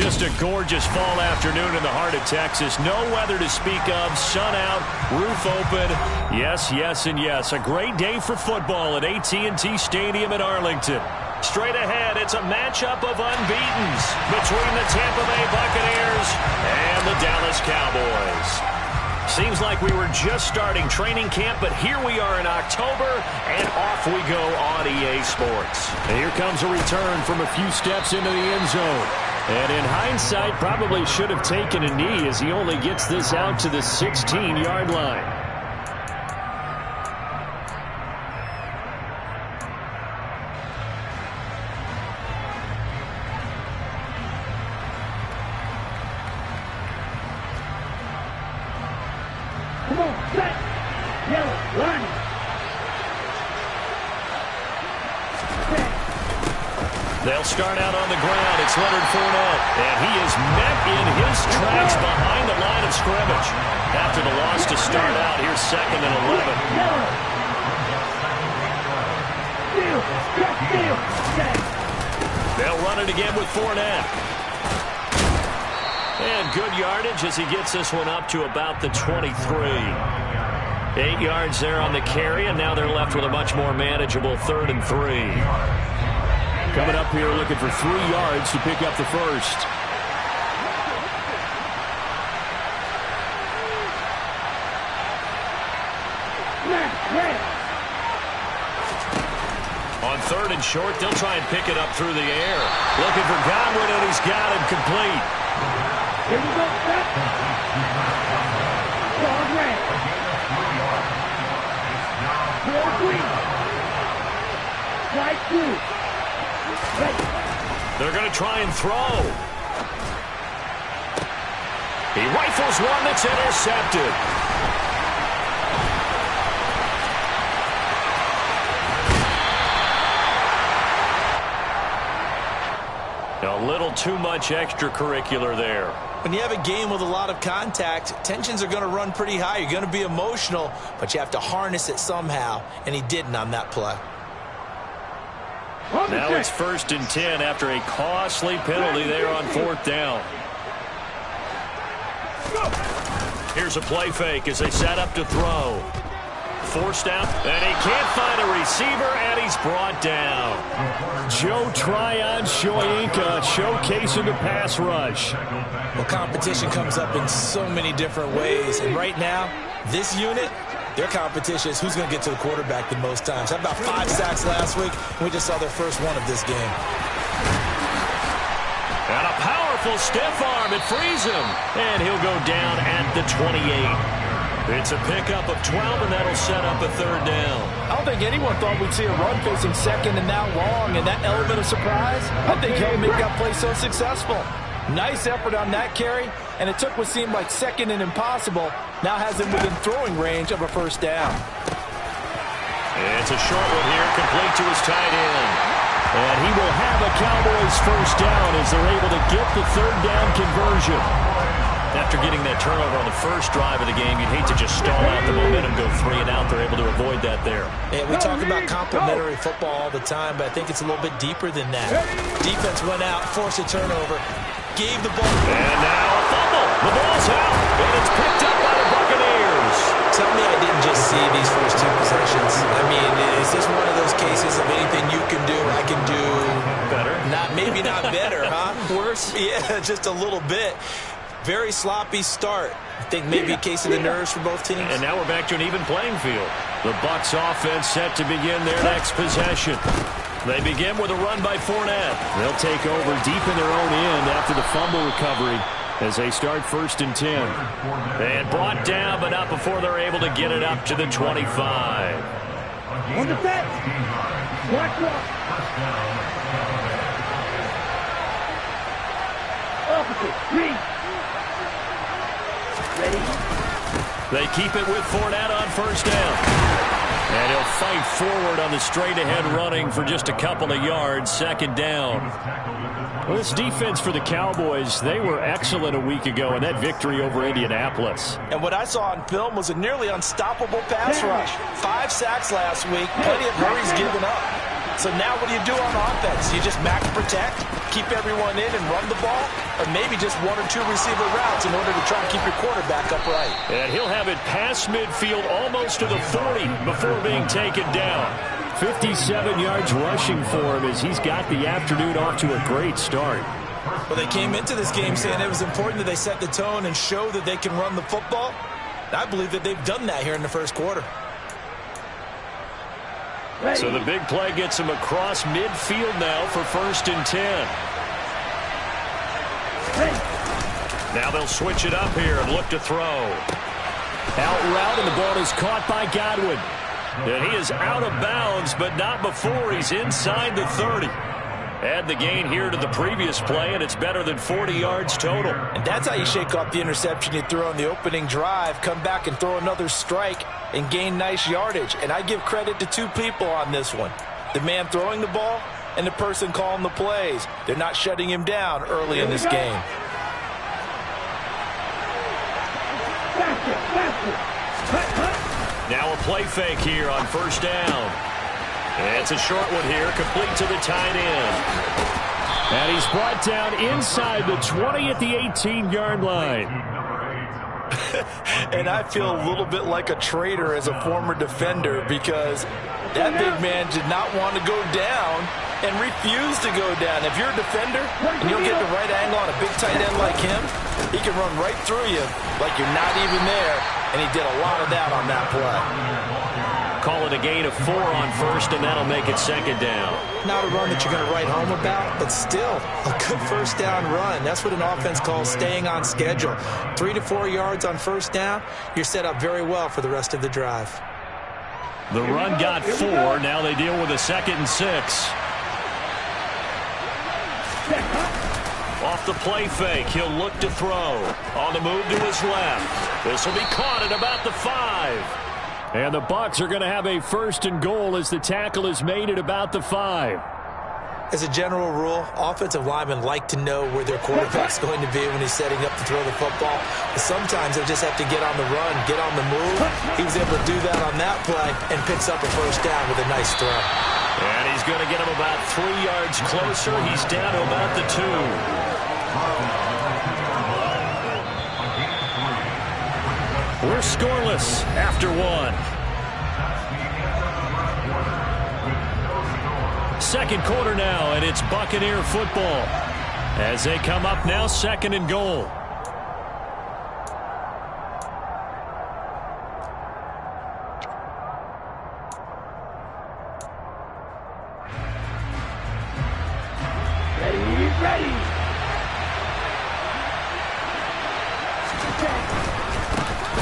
Just a gorgeous fall afternoon in the heart of Texas. No weather to speak of. Sun out, roof open. Yes, yes, and yes. A great day for football at AT&T Stadium in Arlington. Straight ahead, it's a matchup of unbeatens between the Tampa Bay Buccaneers and the Dallas Cowboys. Seems like we were just starting training camp, but here we are in October, and off we go on EA Sports. And here comes a return from a few steps into the end zone. And in hindsight, probably should have taken a knee as he only gets this out to the 16-yard line. Come on, set, yellow, run. They'll start out on the ground. It's Leonard Fournette, and he is met in his tracks behind the line of scrimmage. After the loss to start out, here's 2nd and 11. They'll run it again with Fournette. And good yardage as he gets this one up to about the 23. 8 yards there on the carry, and now they're left with a much more manageable 3rd and 3. Coming up here looking for 3 yards to pick up the first. On 3rd and short, they'll try and pick it up through the air. Looking for Godwin, and he's got him complete. Here we go, set. Dog red. 4-3. Right 2. They're going to try and throw. He rifles one that's intercepted. A little too much extracurricular there. When you have a game with a lot of contact, tensions are going to run pretty high. You're going to be emotional, but you have to harness it somehow, and he didn't on that play. Now it's 1st and 10 after a costly penalty there on 4th down. Here's a play fake as they set up to throw. Forced out, and he can't find a receiver, and he's brought down. Joe Tryon-Shoyinka showcasing the pass rush. Well, competition comes up in so many different ways, and right now, this unit, their competition is who's going to get to the quarterback the most times. Had about 5 sacks last week, and we just saw their first one of this game. And a powerful stiff arm. It frees him. And he'll go down at the 28. It's a pickup of 12, and that'll set up a 3rd down. I don't think anyone thought we'd see a run facing 2nd and now long, and that element of surprise, I think helped make that play so successful. Nice effort on that carry, and it took what seemed like 2nd and impossible, now has him within throwing range of a 1st down. It's a short one here, complete to his tight end. And he will have a Cowboys 1st down as they're able to get the 3rd down conversion. After getting that turnover on the first drive of the game, you'd hate to just stall out the momentum, go 3 and out. They're able to avoid that there. Yeah, we talk about complementary football all the time, but I think it's a little bit deeper than that. Defense went out, forced a turnover, gave the ball. And now a fumble. The ball's out, and it's picked up by the Buccaneers. Tell me I didn't just see these first 2 possessions. I mean, is this one of those cases of anything you can do, I can do better? Maybe not better, huh? Worse? Yeah, just a little bit. Very sloppy start. I think maybe a case of the nerves for both teams. And now we're back to an even playing field. The Bucs offense set to begin their next possession. They begin with a run by Fournette. They'll take over deep in their own end after the fumble recovery as they start 1st and 10. And brought down, but not before they're able to get it up to the 25. On the set. Watch out. Opposite. 3. They keep it with Fournette on 1st down. And he'll fight forward on the straight-ahead running for just a couple of yards. 2nd down. Well, this defense for the Cowboys, they were excellent a week ago in that victory over Indianapolis. And what I saw on film was a nearly unstoppable pass rush. 5 sacks last week, plenty of hurries given up. So now what do you do on offense? You just max protect? keep everyone in and run the ball, or maybe just 1 or 2 receiver routes in order to try and keep your quarterback upright. And he'll have it past midfield almost to the 40 before being taken down. 57 yards rushing for him as he's got the afternoon off to a great start. Well, they came into this game saying it was important that they set the tone and show that they can run the football. And I believe that they've done that here in the first quarter. So the big play gets him across midfield now for 1st and 10. Now they'll switch it up here and look to throw. Out route, and the ball is caught by Godwin. And he is out of bounds, but not before he's inside the 30. Add the gain here to the previous play, and it's better than 40 yards total. And that's how you shake off the interception you threw on the opening drive, come back and throw another strike and gain nice yardage. And I give credit to 2 people on this one. The man throwing the ball and the person calling the plays. They're not shutting him down early in this game. Now a play fake here on 1st down. It's a short one here, complete to the tight end. And he's brought down inside the 20 at the 18-yard line. And I feel a little bit like a traitor as a former defender because that big man did not want to go down and refused to go down. If you're a defender and you'll get the right angle on a big tight end like him, he can run right through you like you're not even there, and he did a lot of that on that play. Call it a gain of 4 on 1st, and that'll make it 2nd down. Not a run that you're going to write home about, but still a good 1st down run. That's what an offense calls staying on schedule. 3 to 4 yards on 1st down, you're set up very well for the rest of the drive. The run got 4. Now they deal with a 2nd and 6. Off the play fake, he'll look to throw. On the move to his left. This will be caught at about the 5. And the Bucs are going to have a 1st and goal as the tackle is made at about the 5. As a general rule, offensive linemen like to know where their quarterback's going to be when he's setting up to throw the football. But sometimes they just have to get on the run, get on the move. He was able to do that on that play and picks up a 1st down with a nice throw. And he's going to get him about 3 yards closer. He's down to about the 2. We're scoreless after 1. 2nd quarter now, and it's Buccaneer football as they come up now 2nd and goal. Ready.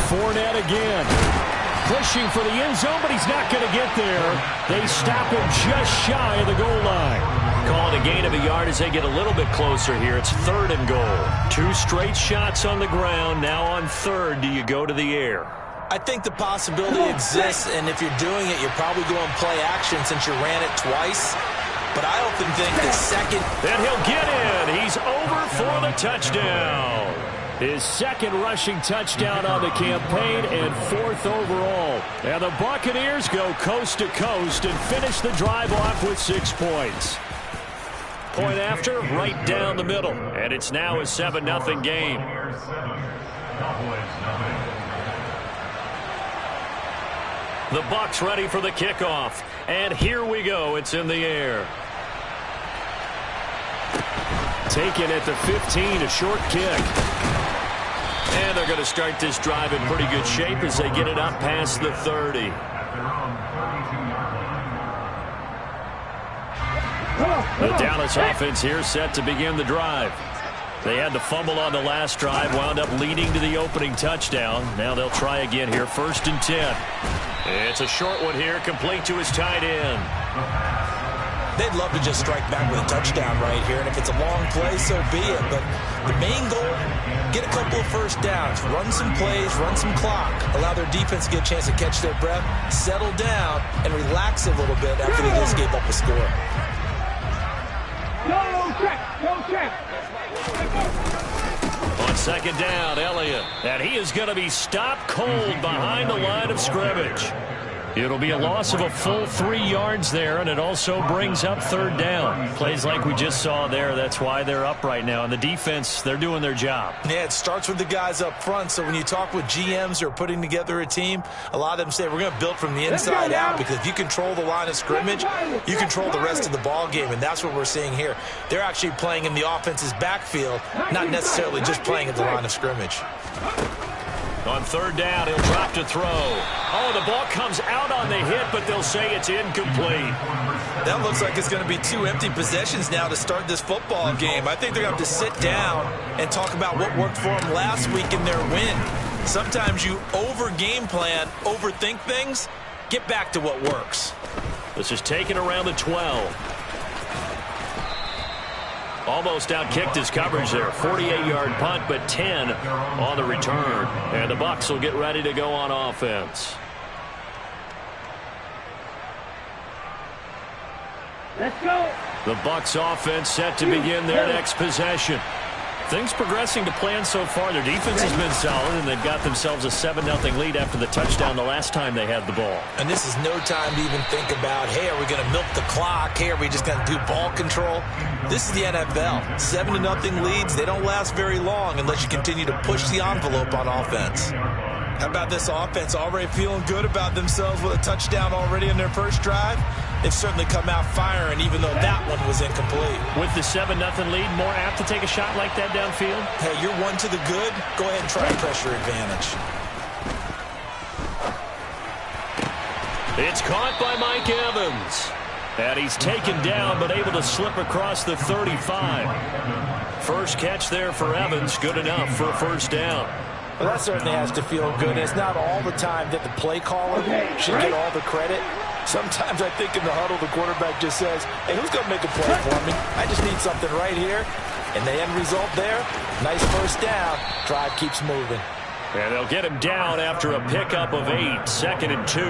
Fournette again. Pushing for the end zone, but he's not going to get there. They stop him just shy of the goal line. Call it a gain of a yard as they get a little bit closer here. It's 3rd and goal. 2 straight shots on the ground. Now on 3rd, do you go to the air? I think the possibility exists, and if you're doing it, you're probably going play action since you ran it twice. But I often think the 2nd... Then he'll get in. He's over for the touchdown. His 2nd rushing touchdown on the campaign and 4th overall. And the Buccaneers go coast to coast and finish the drive off with 6 points. Point after, right down the middle. And it's now a 7-0 game. The Bucs ready for the kickoff. And here we go. It's in the air. Taken at the 15, a short kick. And they're going to start this drive in pretty good shape as they get it up past the 30. The Dallas offense here set to begin the drive. They had the fumble on the last drive, wound up leading to the opening touchdown. Now they'll try again here, 1st and 10. It's a short one here, complete to his tight end. They'd love to just strike back with a touchdown right here, and if it's a long play, so be it. But the main goal, get a couple of 1st downs, run some plays, run some clock, allow their defense to get a chance to catch their breath, settle down, and relax a little bit after they just gave up a score. Go check. On 2nd down, Elliott. And he is going to be stopped cold behind the line of scrimmage. It'll be a loss of a full 3 yards there, and it also brings up third down. Plays like we just saw there. That's why they're up right now. And the defense, they're doing their job. Yeah, it starts with the guys up front. So when you talk with GMs who are putting together a team, a lot of them say we're going to build from the inside out, because if you control the line of scrimmage, you control the rest of the ball game, and that's what we're seeing here. They're actually playing in the offense's backfield, not necessarily just playing at the line of scrimmage. On third down, he'll drop to throw. Oh, the ball comes out on the hit, but they'll say it's incomplete. That looks like it's going to be 2 empty possessions now to start this football game. I think they're going to have to sit down and talk about what worked for them last week in their win. Sometimes you over-game plan, overthink things, get back to what works. This is taken around the 12. Almost outkicked his coverage there. 48-yard punt, but 10 on the return. And the Bucs will get ready to go on offense. Let's go. The Bucs offense set to begin their next possession. Things progressing to plan so far. Their defense has been solid, and they've got themselves a 7-0 lead after the touchdown the last time they had the ball. And this is no time to even think about, hey, are we going to milk the clock? Hey, are we just going to do ball control? This is the NFL. 7-0 leads, they don't last very long unless you continue to push the envelope on offense. How about this offense already feeling good about themselves with a touchdown already in their first drive? They've certainly come out firing, even though that one was incomplete. With the 7-0 lead, more apt to take a shot like that downfield? Hey, you're one to the good. Go ahead and try a pressure advantage. It's caught by Mike Evans. And he's taken down, but able to slip across the 35. First catch there for Evans. Good enough for a first down. Well, that certainly has to feel good. It's not all the time that the play caller should get all the credit. Sometimes I think in the huddle, the quarterback just says, hey, who's going to make a play for me? I just need something right here. And the end result there, nice first down. Drive keeps moving. And they'll get him down after a pickup of 8, 2nd and 2.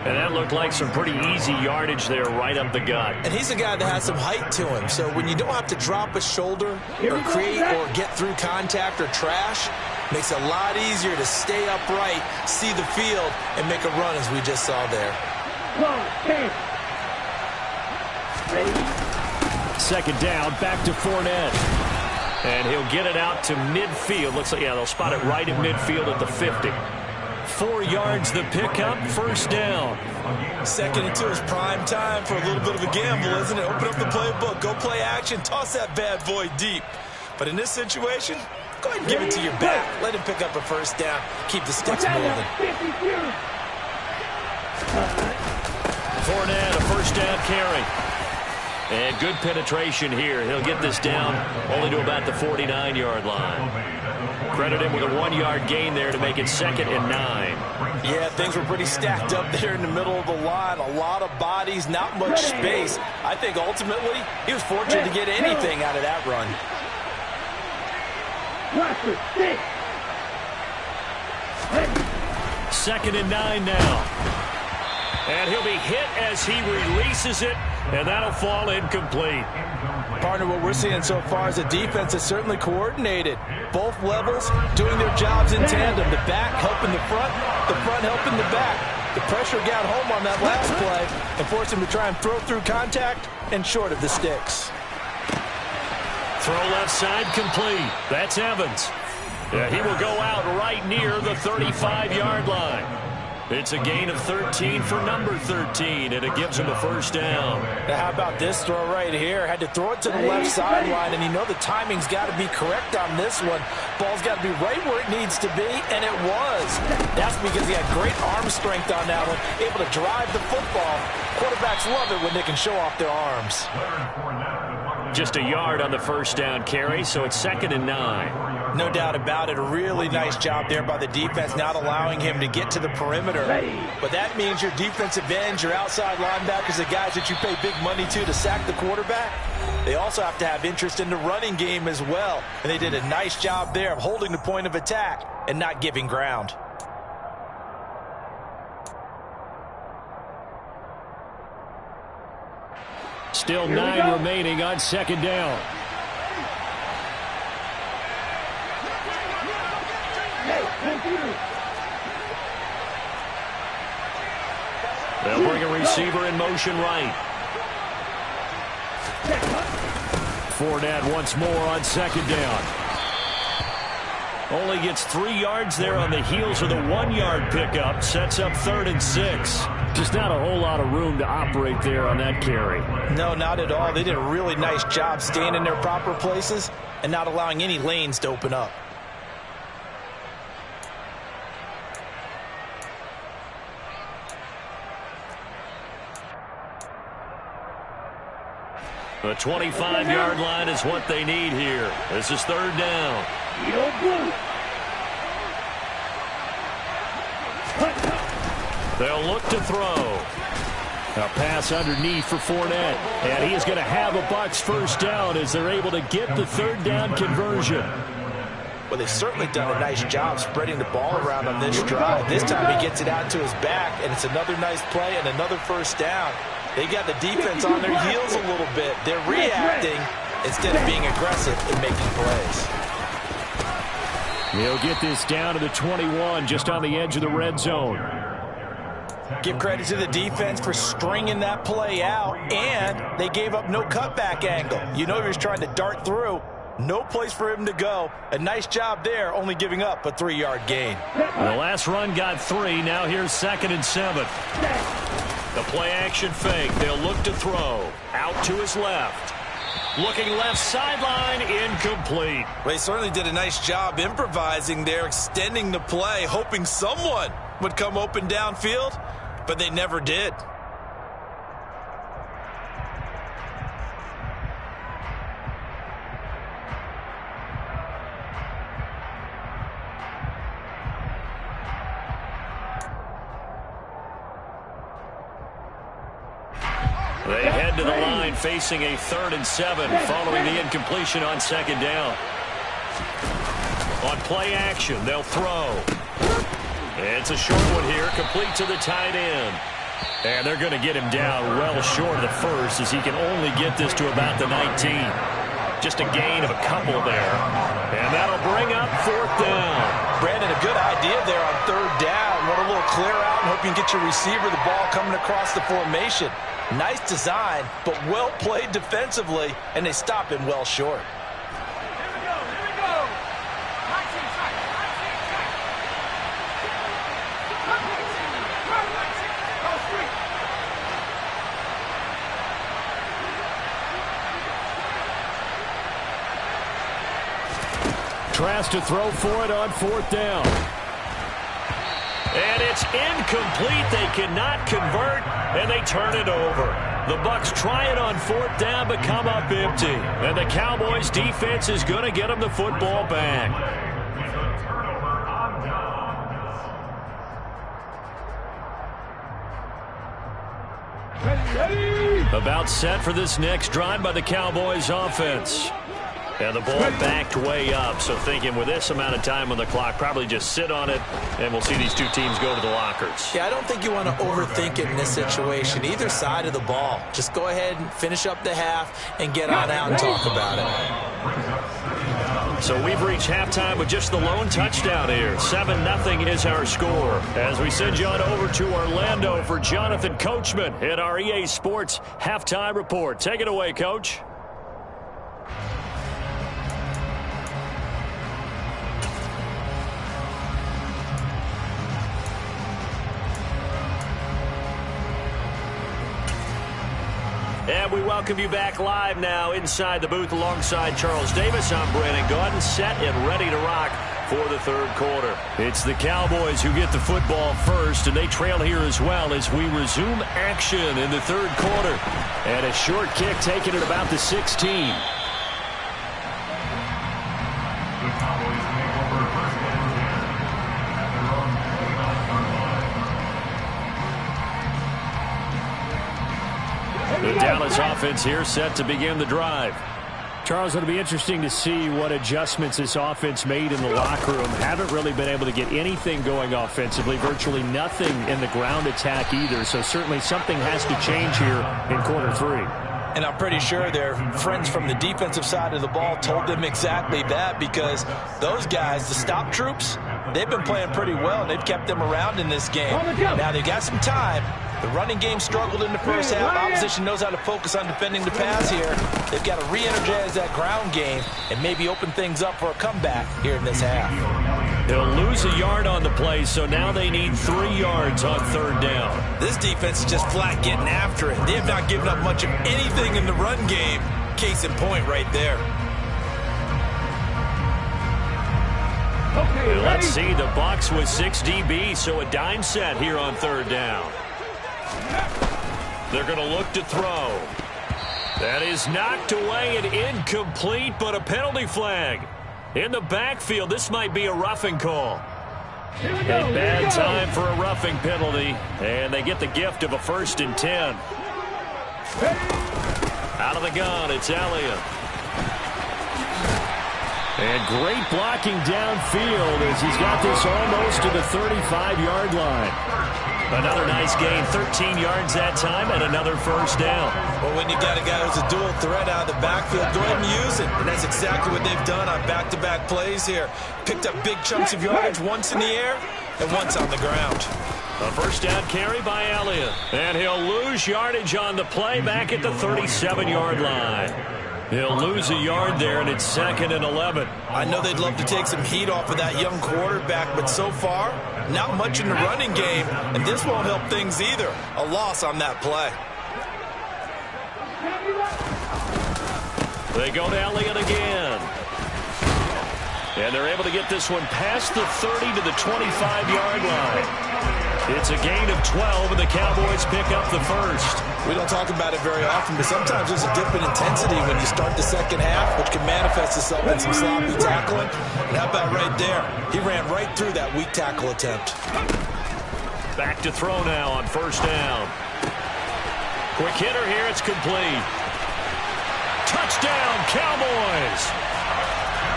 And that looked like some pretty easy yardage there right up the gut. And he's a guy that has some height to him. So when you don't have to drop a shoulder or create or get through contact or trash, makes it a lot easier to stay upright, see the field, and make a run as we just saw there. 2nd down, back to Fournette. And he'll get it out to midfield. Looks like, yeah, they'll spot it right at midfield at the 50. 4 yards the pickup, first down. 2nd and 2 is prime time for a little bit of a gamble, isn't it? Open up the playbook, go play action, toss that bad boy deep. But in this situation, go ahead and give it to your back. Let him pick up a first down. Keep the sticks moving. Fournette, a first down carry. And good penetration here. He'll get this down only to about the 49-yard line. Credit him with a 1-yard gain there to make it 2nd and 9. Yeah, things were pretty stacked up there in the middle of the line. A lot of bodies, not much space. I think ultimately he was fortunate to get anything out of that run. 2nd and 9 now. And he'll be hit as he releases it, and that'll fall incomplete. Partner, what we're seeing so far is the defense is certainly coordinated. Both levels doing their jobs in tandem. The back helping the front helping the back. The pressure got home on that last play and forced him to try and throw through contact and short of the sticks. Throw left side complete. That's Evans. Yeah, he will go out right near the 35-yard line. It's a gain of 13 for number 13, and it gives him a first down. Now, how about this throw right here? Had to throw it to the left sideline, and you know the timing's got to be correct on this one. Ball's got to be right where it needs to be, and it was. That's because he had great arm strength on that one, able to drive the football. Quarterbacks love it when they can show off their arms. Just a yard on the first down carry, so it's 2nd and 9. No doubt about it. A really nice job there by the defense, not allowing him to get to the perimeter. But that means your defensive ends, your outside linebackers, the guys that you pay big money to sack the quarterback, they also have to have interest in the running game as well. And they did a nice job there of holding the point of attack and not giving ground. Still 9 remaining on 2nd down. They'll bring a receiver in motion right. Fournette once more on second down. Only gets 3 yards there on the heels of the 1-yard pickup. Sets up 3rd and 6. Just not a whole lot of room to operate there on that carry. No, not at all. They did a really nice job staying in their proper places and not allowing any lanes to open up. The 25-yard line is what they need here. This is 3rd down. They'll look to throw. A pass underneath for Fournette. And he is going to have a Bucs first down as they're able to get the 3rd down conversion. Well, they've certainly done a nice job spreading the ball around on this drive. This time he gets it out to his back, and it's another nice play and another first down. They got the defense on their heels a little bit. They're reacting instead of being aggressive in making plays. He'll get this down to the 21, just on the edge of the red zone. Give credit to the defense for stringing that play out, and they gave up no cutback angle. You know he was trying to dart through. No place for him to go. A nice job there, only giving up a 3-yard gain. The last run got 3. Now here's 2nd and 7. The play-action fake. They'll look to throw. Out to his left. Looking left sideline, incomplete. Well, they certainly did a nice job improvising there, extending the play, hoping someone would come open downfield, but they never did. They head to the line facing a 3rd and 7 following the incompletion on 2nd down. On play action, they'll throw. It's a short one here, complete to the tight end. And they're going to get him down well short of the first as he can only get this to about the 19. Just a gain of a couple there. And that'll bring up 4th down. Brandon, a good idea there on 3rd down. Want a little clear out and hope you can get your receiver the ball coming across the formation. Nice design, but well played defensively, and they stop him well short. Tries to throw for it on 4th down. And it's incomplete. They cannot convert, and they turn it over. The Bucs try it on 4th down, but come up empty. And the Cowboys' defense is going to get them the football back. About set for this next drive by the Cowboys' offense. And the ball backed way up, so thinking with this amount of time on the clock, probably just sit on it, and we'll see these two teams go to the lockers. Yeah, I don't think you want to overthink it in this situation. Either side of the ball. Just go ahead and finish up the half and get on out and talk about it. So we've reached halftime with just the lone touchdown here. 7-0 is our score. As we send you on over to Orlando for Jonathan Coachman at our EA Sports Halftime Report. Take it away, Coach. And we welcome you back live now inside the booth alongside Charles Davis. I'm Brandon Gaudin, set and ready to rock for the 3rd quarter. It's the Cowboys who get the football first, and they trail here as well as we resume action in the 3rd quarter. And a short kick taken at about the 16. The Dallas offense here set to begin the drive. Charles, it'll be interesting to see what adjustments this offense made in the locker room. Haven't really been able to get anything going offensively, virtually nothing in the ground attack either. So certainly something has to change here in quarter 3. And I'm pretty sure their friends from the defensive side of the ball told them exactly that, because those guys, the stop troops, they've been playing pretty well, and they've kept them around in this game. Now, they've got some time. The running game struggled in the first half. Opposition knows how to focus on defending the pass here. They've got to re-energize that ground game and maybe open things up for a comeback here in this half. They'll lose a yard on the play, so now they need 3 yards on 3rd down. This defense is just flat getting after it. They have not given up much of anything in the run game. Case in point right there. Okay, Let's see, the Bucs with 6 DB, so a dime set here on 3rd down. They're going to look to throw. That is knocked away and incomplete, but a penalty flag. In the backfield, this might be a roughing call. A bad time for a roughing penalty, and they get the gift of a 1st and 10. Out of the gun, it's Elliott. And great blocking downfield as he's got this almost to the 35-yard line. Another nice gain, 13 yards that time, and another 1st down. Well, when you got a guy who's a dual threat out of the backfield, go ahead and use it. And that's exactly what they've done on back-to-back plays here. Picked up big chunks of yardage, once in the air and once on the ground. A 1st down carry by Elliott. And he'll lose yardage on the play back at the 37-yard line. He'll lose a yard there, and it's 2nd and 11. I know they'd love to take some heat off of that young quarterback, but so far, not much in the running game, and this won't help things either. A loss on that play. They go to Elliott again. And they're able to get this one past the 30 to the 25-yard line. It's a gain of 12, and the Cowboys pick up the 1st. We don't talk about it very often, but sometimes there's a dip in intensity when you start the second half, which can manifest itself in some sloppy tackling. And how about right there? He ran right through that weak tackle attempt. Back to throw now on 1st down. Quick hitter here, it's complete. Touchdown, Cowboys!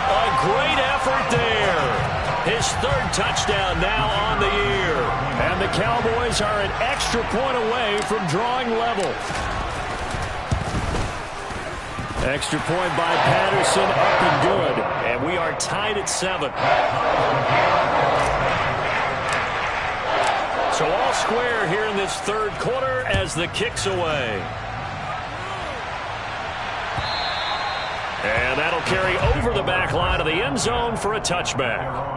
A great effort there. His 3rd touchdown now on the year. And the Cowboys are an extra point away from drawing level. Extra point by Patterson, up and good. And we are tied at 7. So all square here in this 3rd quarter as the kick's away. And that'll carry over the back line of the end zone for a touchback.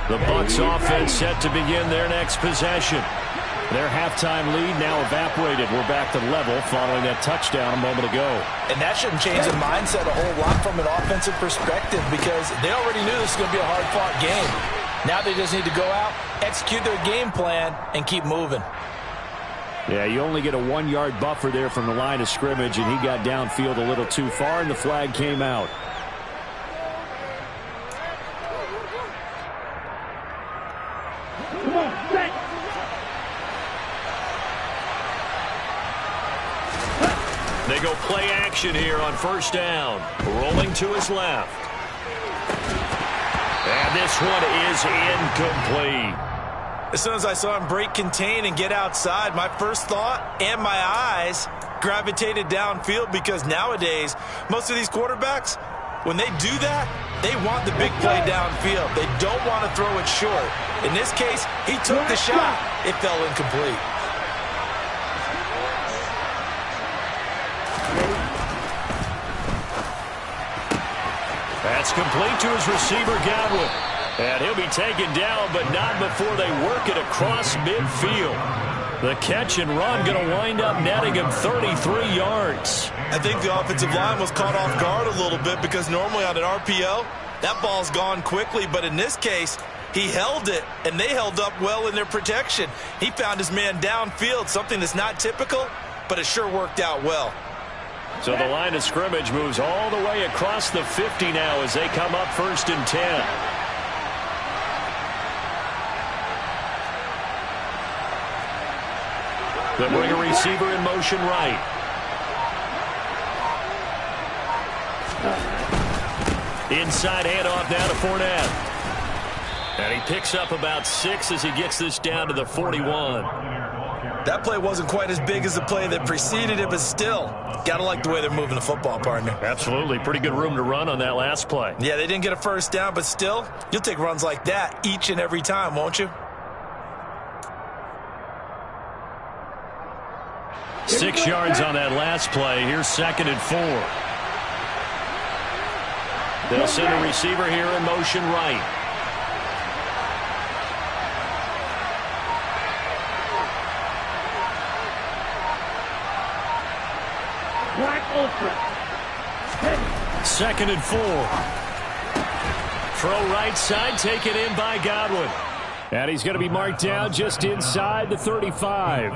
The Bucs offense set to begin their next possession. Their halftime lead now evaporated. We're back to level following that touchdown a moment ago. And that shouldn't change the mindset a whole lot from an offensive perspective because they already knew this was going to be a hard-fought game. Now they just need to go out, execute their game plan, and keep moving. Yeah, you only get a 1-yard buffer there from the line of scrimmage, and he got downfield a little too far, and the flag came out. Come on, set. They go play action here on 1st down. Rolling to his left. And this one is incomplete. As soon as I saw him break contain and get outside, my first thought and my eyes gravitated downfield because nowadays, most of these quarterbacks, when they do that, they want the big play downfield. They don't want to throw it short. In this case, he took the shot. It fell incomplete. That's complete to his receiver, Godwin. And he'll be taken down, but not before they work it across midfield. The catch and run going to wind up netting him 33 yards. I think the offensive line was caught off guard a little bit because normally on an RPO, that ball's gone quickly. But in this case, he held it, and they held up well in their protection. He found his man downfield, something that's not typical, but it sure worked out well. So the line of scrimmage moves all the way across the 50 now as they come up 1st and 10. They bring a receiver in motion right. Inside handoff now to Fournette. And he picks up about 6 as he gets this down to the 41. That play wasn't quite as big as the play that preceded it, but still, got to like the way they're moving the football, partner. Absolutely. Pretty good room to run on that last play. Yeah, they didn't get a first down, but still, you'll take runs like that each and every time, won't you? 6 yards on that last play. Here's 2nd and 4. They'll send a receiver here in motion right. Black ultra. 2nd and 4. Throw right side, taken in by Godwin. And he's going to be marked down just inside the 35.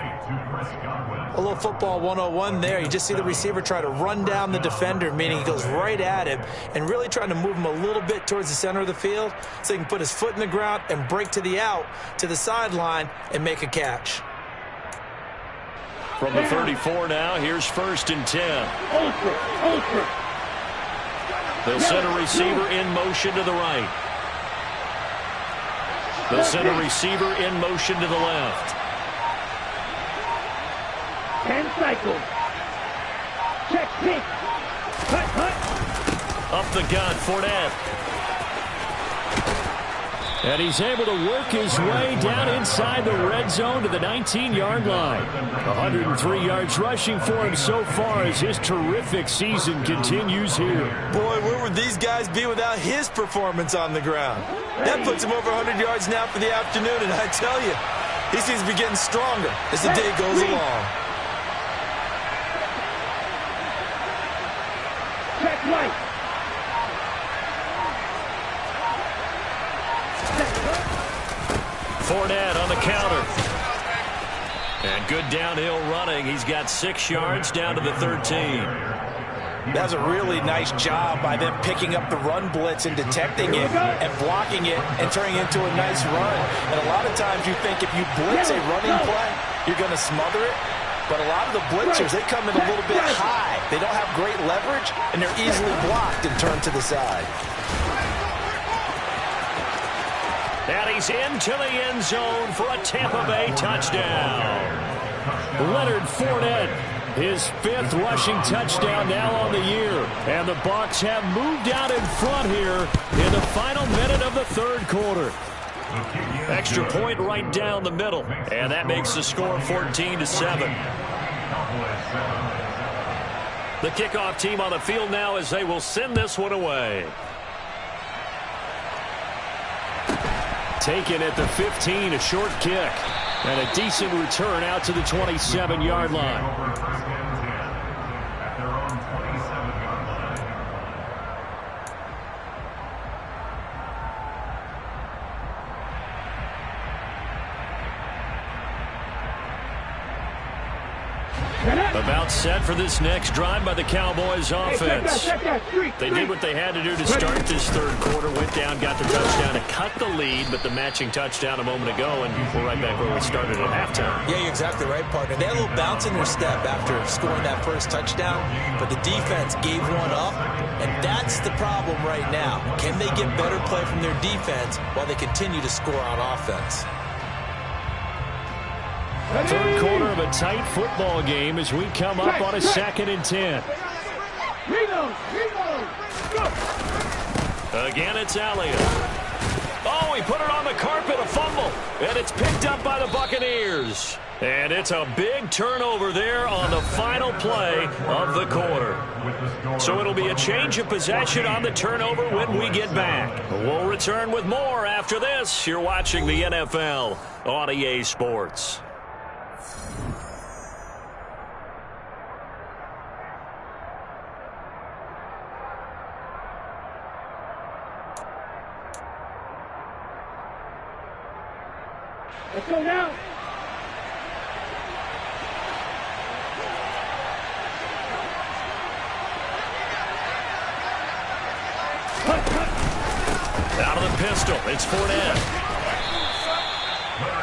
A little football 101 there. You just see the receiver try to run down the defender, meaning he goes right at him and really trying to move him a little bit towards the center of the field so he can put his foot in the ground and break to the out, to the sideline, and make a catch. From the 34 now, here's 1st and 10. Ultra. They'll send a receiver in motion to the right. They'll send a receiver in motion to the left. 10 cycles. Check pick. Cut. Up the gun, Fournette. And he's able to work his way down inside the red zone to the 19-yard line. 103 yards rushing for him so far as his terrific season continues here. Boy, where would these guys be without his performance on the ground? That puts him over 100 yards now for the afternoon, and I tell you, he seems to be getting stronger as the day goes along. Check right. Fournette on the counter. And good downhill running. He's got 6 yards down to the 13. That's a really nice job by them picking up the run blitz and detecting it and blocking it and turning it into a nice run. And a lot of times you think if you blitz a running play, you're going to smother it. But a lot of the blitzers, they come in a little bit high. They don't have great leverage, and they're easily blocked and turned to the side. And he's into the end zone for a Tampa Bay touchdown. Leonard Fournette, his 5th rushing touchdown now on the year. And the Bucs have moved out in front here in the final minute of the 3rd quarter. Extra point right down the middle. And that makes the score 14-7. The kickoff team on the field now as they will send this one away. Taken at the 15, a short kick. And a decent return out to the 27-yard line. About set for this next drive by the Cowboys offense. They did what they had to do to start this 3rd quarter. Went down, got the touchdown to cut the lead, but the matching touchdown a moment ago, and we're right back where we started at halftime. Yeah, you're exactly right, partner. They had a little bounce in their step after scoring that first touchdown, but the defense gave one up, and that's the problem right now. Can they get better play from their defense while they continue to score on offense? 3rd quarter of a tight football game as we come up on a 2nd and 10. Again, it's Elliott. Oh, he put it on the carpet, a fumble. And it's picked up by the Buccaneers. And it's a big turnover there on the final play of the quarter. So it'll be a change of possession on the turnover when we get back. We'll return with more after this. You're watching the NFL on EA Sports. Let's go now. Out of the pistol, it's Fournette.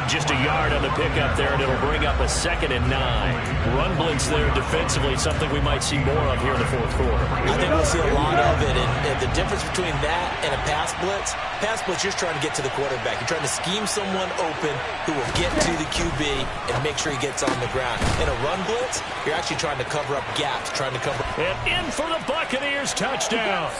Just a yard on the pickup there, and it'll bring up a 2nd and 9. Run blitz there defensively, something we might see more of here in the fourth quarter. I think we'll see a lot of it, and the difference between that and a pass blitz, you're just trying to get to the quarterback. You're trying to scheme someone open who will get to the QB and make sure he gets on the ground. In a run blitz, you're actually trying to cover up gaps, trying to cover. And in for the Buccaneers, touchdown.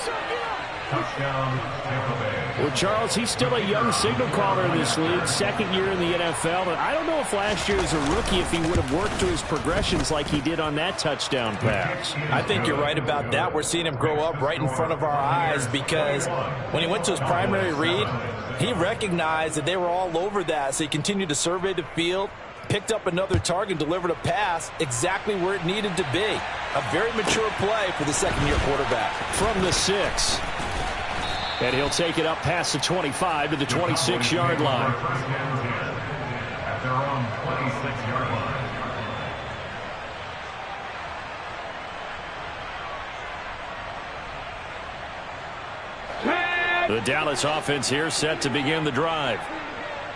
Well, Charles, he's still a young signal caller in this league, 2nd year in the NFL. And I don't know if last year as a rookie, if he would have worked through his progressions like he did on that touchdown pass. I think you're right about that. We're seeing him grow up right in front of our eyes because when he went to his primary read, he recognized that they were all over that. So he continued to survey the field, picked up another target, delivered a pass exactly where it needed to be. A very mature play for the 2nd-year quarterback. From the 6. And he'll take it up past the 25 to the 26-yard line. At their own 26-yard line. The Dallas offense here set to begin the drive.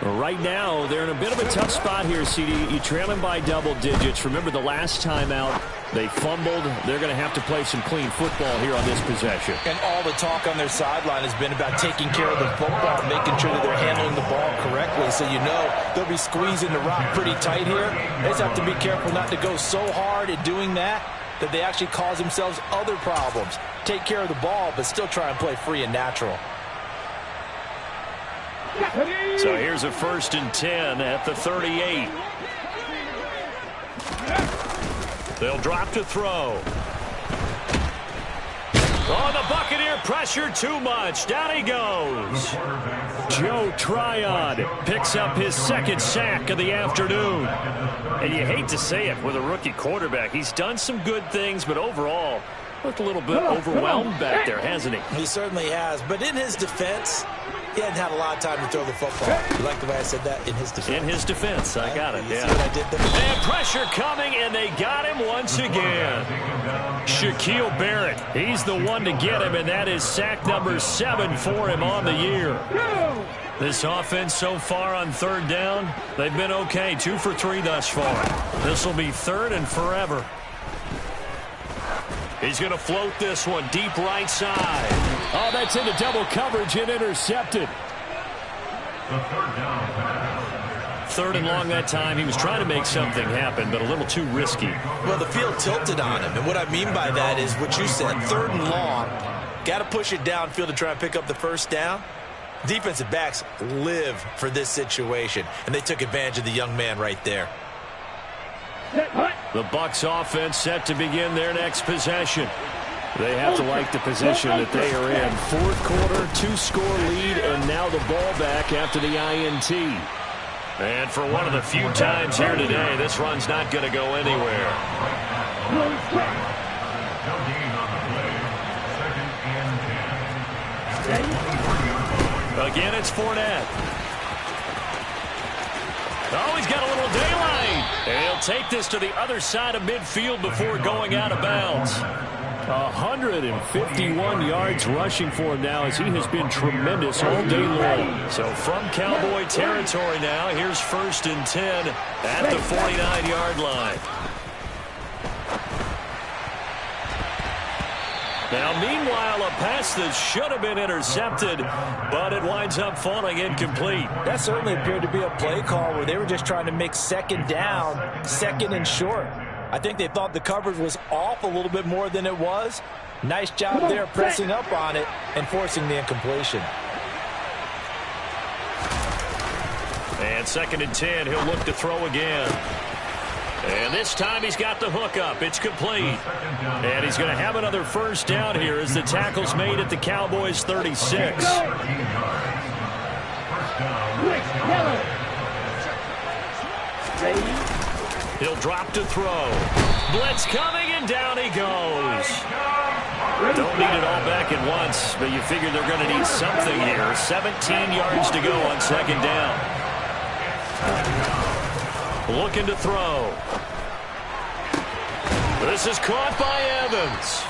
Right now, they're in a bit of a tough spot here, CD. You trail them by double digits. Remember the last time out, they fumbled. They're going to have to play some clean football here on this possession. And all the talk on their sideline has been about taking care of the football, making sure that they're handling the ball correctly. So you know they'll be squeezing the rock pretty tight here. They just have to be careful not to go so hard at doing that they actually cause themselves other problems. Take care of the ball, but still try and play free and natural. So here's a 1st and 10 at the 38. They'll drop to throw. Oh, the Buccaneer pressure too much. Down he goes. Joe Tryon picks up his 2nd sack of the afternoon. And you hate to say it with a rookie quarterback. He's done some good things, but overall, looked a little bit overwhelmed back there, hasn't he? He certainly has. But in his defense, he hadn't had a lot of time to throw the football. You like the way I said that? In his defense. In his defense. I got it, you yeah. See what I did there? And pressure coming, and they got him once again. Shaquille Barrett, he's the one to get him, and that is sack number 7 for him on the year. This offense so far on 3rd down, they've been okay. 2 for 3 thus far. This will be 3rd and forever. He's going to float this one deep right side. Oh, that's into double coverage and intercepted. The 3rd down pass. 3rd and long that time. He was trying to make something happen, but a little too risky. Well, the field tilted on him, and what I mean by that is what you said, 3rd and long. Got to push it downfield to try and pick up the 1st down. Defensive backs live for this situation, and they took advantage of the young man right there. The Bucs offense set to begin their next possession. They have to like the position that they are in. 4th quarter, 2-score lead, and now the ball back after the INT. And for one of the few times here today, this run's not going to go anywhere. No gain on the play. 2nd and 10. Again, it's Fournette. Oh, he's got a little daylight. And he'll take this to the other side of midfield before going out of bounds. 151 yards rushing for him now as he has been tremendous all day long. So from Cowboy territory now, here's 1st and 10 at the 49-yard line. Now, meanwhile, a pass that should have been intercepted, but it winds up falling incomplete. That certainly appeared to be a play call where they were just trying to make 2nd down, 2nd and short. I think they thought the coverage was off a little bit more than it was. Nice job there pressing up on it and forcing the incompletion. And 2nd and 10, he'll look to throw again. And this time he's got the hook up. It's complete. And he's going to have another 1st down here as the tackle's made at the Cowboys' 36. He'll drop to throw. Blitz coming, and down he goes. Don't need it all back at once, but you figure they're going to need something here. 17 yards to go on 2nd down. Looking to throw. This is caught by Evans.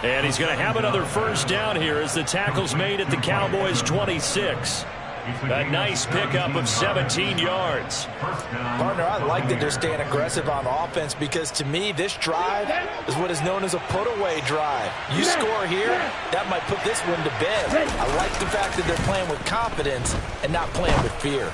And he's going to have another 1st down here as the tackle's made at the Cowboys' 26. A nice pickup of 17 yards. Partner, I like that they're staying aggressive on offense because to me, this drive is what is known as a put-away drive. You score here, that might put this one to bed. I like the fact that they're playing with confidence and not playing with fear.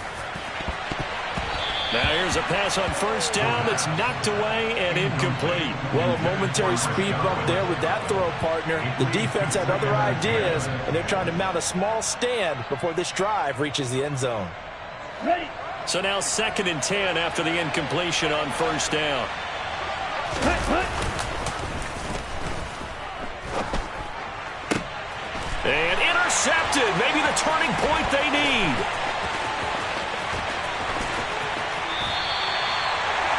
Now here's a pass on first down that's knocked away and incomplete. Well, a momentary speed bump there with that throw, partner. The defense had other ideas, and they're trying to mount a small stand before this drive reaches the end zone. So now 2nd and 10 after the incompletion on first down. And intercepted. Maybe the turning point they need.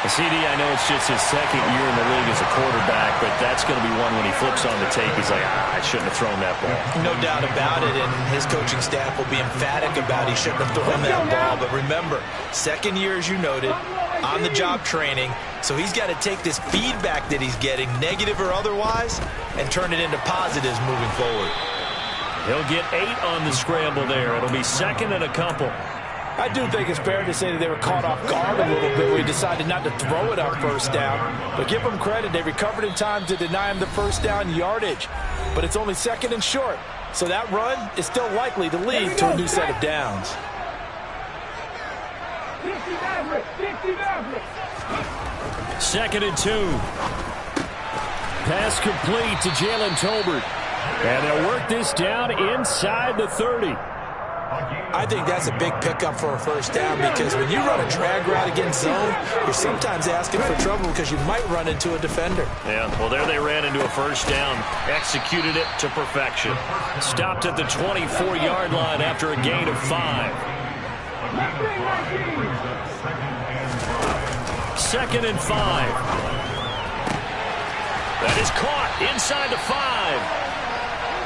CD, I know it's just his 2nd year in the league as a quarterback, but that's going to be one when he flips on the tape. He's like, I shouldn't have thrown that ball. No doubt about it, and his coaching staff will be emphatic about he shouldn't have thrown that ball. But remember, 2nd year, as you noted, on-the-job training, so he's got to take this feedback that he's getting, negative or otherwise, and turn it into positives moving forward. He'll get 8 on the scramble there. It'll be 2nd and a couple. I do think it's fair to say that they were caught off guard a little bit when we decided not to throw it on first down. But give them credit. They recovered in time to deny him the first down yardage. But it's only 2nd and short. So that run is still likely to lead to a new set of downs. 2nd and 2. Pass complete to Jalen Tolbert. And they'll work this down inside the 30. I think that's a big pickup for a first down because when you run a drag route against zone, you're sometimes asking for trouble because you might run into a defender. Yeah, well, there they ran into a first down, executed it to perfection. Stopped at the 24-yard line after a gain of 5. 2nd and 5. That is caught inside the 5.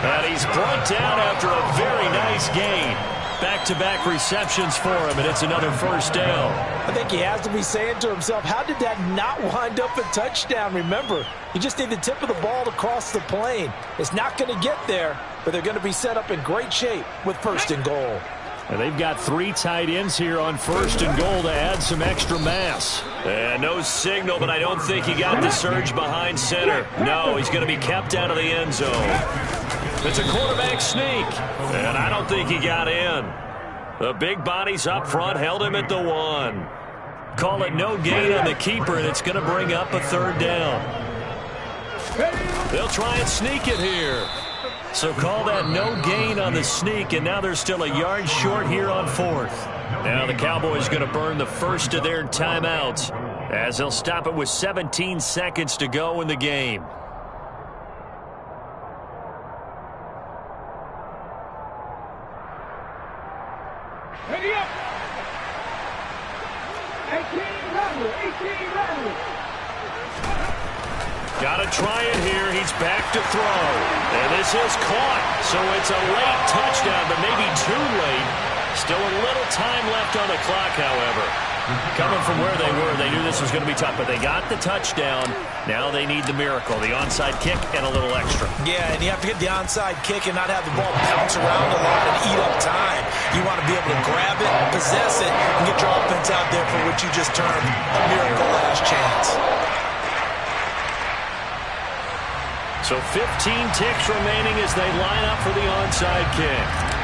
And he's brought down after a very nice gain. Back-to-back receptions for him, and it's another first down. I think he has to be saying to himself, how did that not wind up a touchdown? Remember, you just need the tip of the ball to cross the plane. It's not going to get there, but they're going to be set up in great shape with 1st and goal. And they've got 3 tight ends here on 1st and goal to add some extra mass. And no signal, but I don't think he got the surge behind center. No, he's going to be kept out of the end zone. It's a quarterback sneak, and I don't think he got in. The big bodies up front held him at the 1. Call it no gain on the keeper, and it's going to bring up a 3rd down. They'll try and sneak it here. So call that no gain on the sneak, and now they're still a yard short here on 4th. Now the Cowboys going to burn the first of their timeouts as they'll stop it with 17 seconds to go in the game. Ready up! 18 level. Got to try it here. He's back to throw. And this is caught. So it's a late touchdown, but maybe too late. Still a little time left on the clock, however. Coming from where they were, they knew this was going to be tough, but they got the touchdown. Now they need the miracle, the onside kick and a little extra. Yeah, and you have to get the onside kick and not have the ball bounce around a lot and eat up time. You want to be able to grab it, possess it, and get your offense out there for what you just termed a miracle last chance. So 15 ticks remaining as they line up for the onside kick.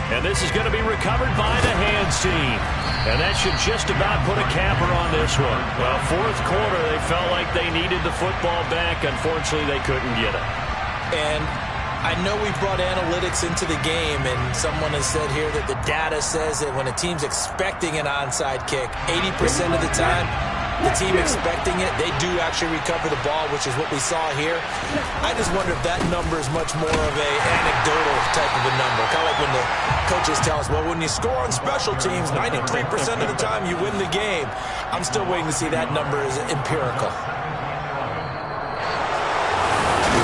And this is going to be recovered by the hands team. And that should just about put a capper on this one. Well, 4th quarter, they felt like they needed the football back. Unfortunately, they couldn't get it. And I know we brought analytics into the game, and someone has said here that the data says that when a team's expecting an onside kick, 80% of the time, the team expecting it, they do actually recover the ball, which is what we saw here. I just wonder if that number is much more of a anecdotal type of a number. Kind of like when the coaches tell us, well, when you score on special teams, 93% of the time you win the game. I'm still waiting to see that number is empirical.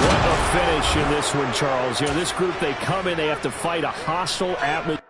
What a finish in this one, Charles. You know, this group, they come in, they have to fight a hostile atmosphere.